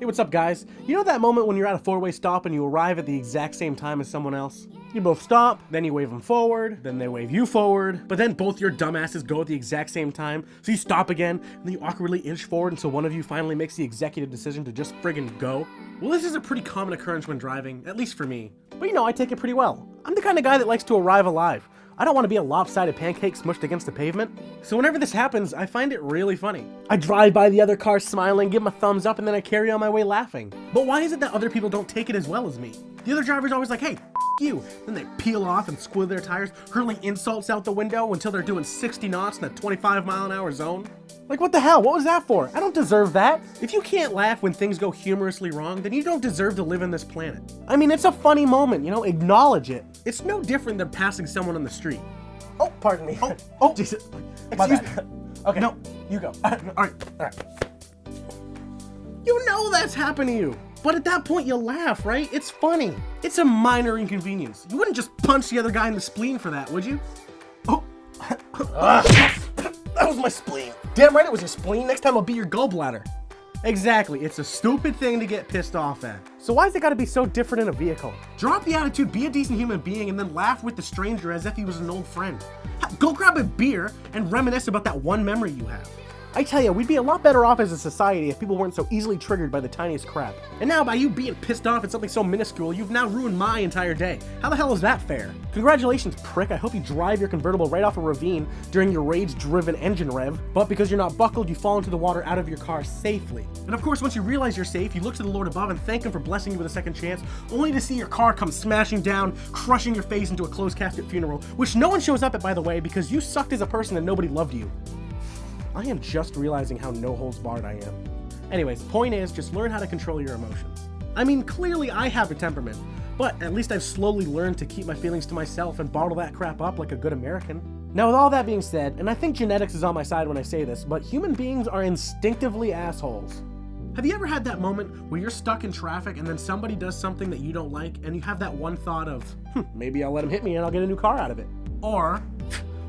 Hey, what's up, guys? You know that moment when you're at a four-way stop and you arrive at the exact same time as someone else? You both stop, then you wave them forward, then they wave you forward, but then both your dumbasses go at the exact same time, so you stop again, and then you awkwardly inch forward until one of you finally makes the executive decision to just friggin' go? Well, this is a pretty common occurrence when driving, at least for me. But you know, I take it pretty well. I'm the kind of guy that likes to arrive alive. I don't want to be a lopsided pancake smushed against the pavement. So whenever this happens, I find it really funny. I drive by the other car smiling, give them a thumbs up, and then I carry on my way laughing. But why is it that other people don't take it as well as me? The other driver's always like, hey, you. Then they peel off and squill their tires, hurling insults out the window until they're doing 60 knots in a 25-mile-an-hour zone. Like, what the hell? What was that for? I don't deserve that. If you can't laugh when things go humorously wrong, then you don't deserve to live on this planet. I mean, it's a funny moment, you know? Acknowledge it. It's no different than passing someone on the street. Oh, pardon me. Oh, Jesus. My Excuse bad. me. Okay. No, you go. all right. You know that's happened to you. But at that point, you laugh, right? It's funny. It's a minor inconvenience. You wouldn't just punch the other guy in the spleen for that, would you? Oh. That was my spleen. Damn right it was your spleen. Next time I'll be your Gallbladder. Exactly. It's a stupid thing to get pissed off at. So why's it gotta be so different in a vehicle? Drop the attitude, be a decent human being, and then laugh with the stranger as if he was an old friend. Go grab a beer and reminisce about that one memory you have. I tell you, we'd be a lot better off as a society if people weren't so easily triggered by the tiniest crap. And now, by you being pissed off at something so minuscule, you've now ruined my entire day. How the hell is that fair? Congratulations, prick. I hope you drive your convertible right off a ravine during your rage-driven engine rev, but because you're not buckled, you fall into the water out of your car safely. And of course, once you realize you're safe, you look to the Lord above and thank him for blessing you with a second chance, only to see your car come smashing down, crushing your face into a closed casket funeral, which no one shows up at, by the way, because you sucked as a person and nobody loved you. I am just realizing how no-holds-barred I am. Anyways, point is, just learn how to control your emotions. I mean, clearly I have a temperament, but at least I've slowly learned to keep my feelings to myself and bottle that crap up like a good American. Now, with all that being said, and I think genetics is on my side when I say this, but human beings are instinctively assholes. Have you ever had that moment where you're stuck in traffic and then somebody does something that you don't like and you have that one thought of, maybe I'll let him hit me and I'll get a new car out of it? Or,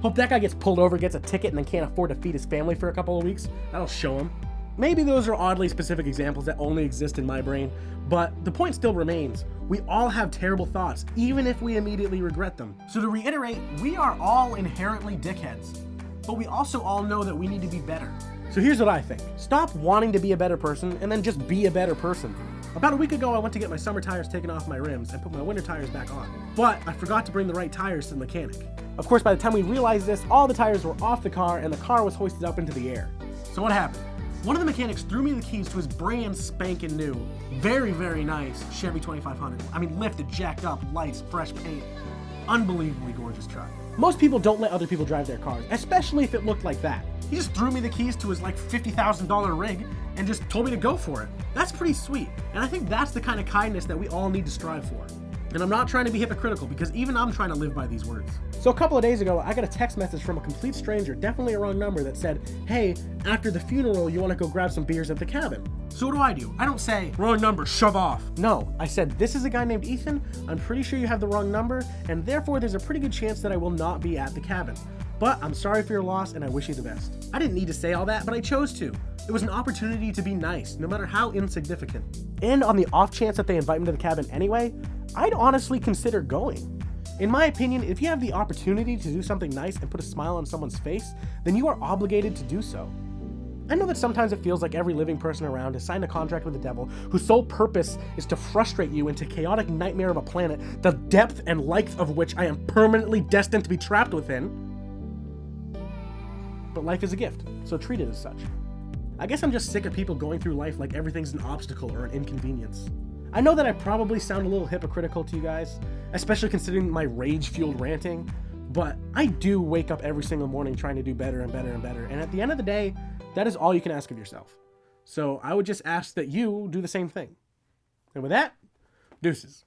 hope that guy gets pulled over, gets a ticket, and then can't afford to feed his family for a couple of weeks. That'll show him. Maybe those are oddly specific examples that only exist in my brain, but the point still remains. We all have terrible thoughts, even if we immediately regret them. So to reiterate, we are all inherently dickheads, but we also all know that we need to be better. So here's what I think. Stop wanting to be a better person, and then just be a better person. About a week ago, I went to get my summer tires taken off my rims and put my winter tires back on. But I forgot to bring the right tires to the mechanic. Of course, by the time we realized this, all the tires were off the car and the car was hoisted up into the air. So what happened? One of the mechanics threw me the keys to his brand spanking new, very, very nice Chevy 2500. I mean, lifted, jacked up, lights, fresh paint. Unbelievably gorgeous truck. Most people don't let other people drive their cars, especially if it looked like that. He just threw me the keys to his like $50,000 rig and just told me to go for it. That's pretty sweet. And I think that's the kind of kindness that we all need to strive for. And I'm not trying to be hypocritical because even I'm trying to live by these words. So a couple of days ago, I got a text message from a complete stranger, definitely a wrong number, that said, hey, after the funeral, you want to go grab some beers at the cabin. So what do? I don't say, wrong number, shove off. No, I said, this is a guy named Ethan. I'm pretty sure you have the wrong number, and therefore there's a pretty good chance that I will not be at the cabin. But I'm sorry for your loss, and I wish you the best. I didn't need to say all that, but I chose to. It was an opportunity to be nice, no matter how insignificant. And on the off chance that they invite me to the cabin anyway, I'd honestly consider going. In my opinion, if you have the opportunity to do something nice and put a smile on someone's face, then you are obligated to do so. I know that sometimes it feels like every living person around has signed a contract with the devil whose sole purpose is to frustrate you into chaotic nightmare of a planet, the depth and length of which I am permanently destined to be trapped within. But life is a gift, so treat it as such. I guess I'm just sick of people going through life like everything's an obstacle or an inconvenience. I know that I probably sound a little hypocritical to you guys, especially considering my rage-fueled ranting, but I do wake up every single morning trying to do better and better and better, and at the end of the day, that is all you can ask of yourself. So I would just ask that you do the same thing. And with that, deuces.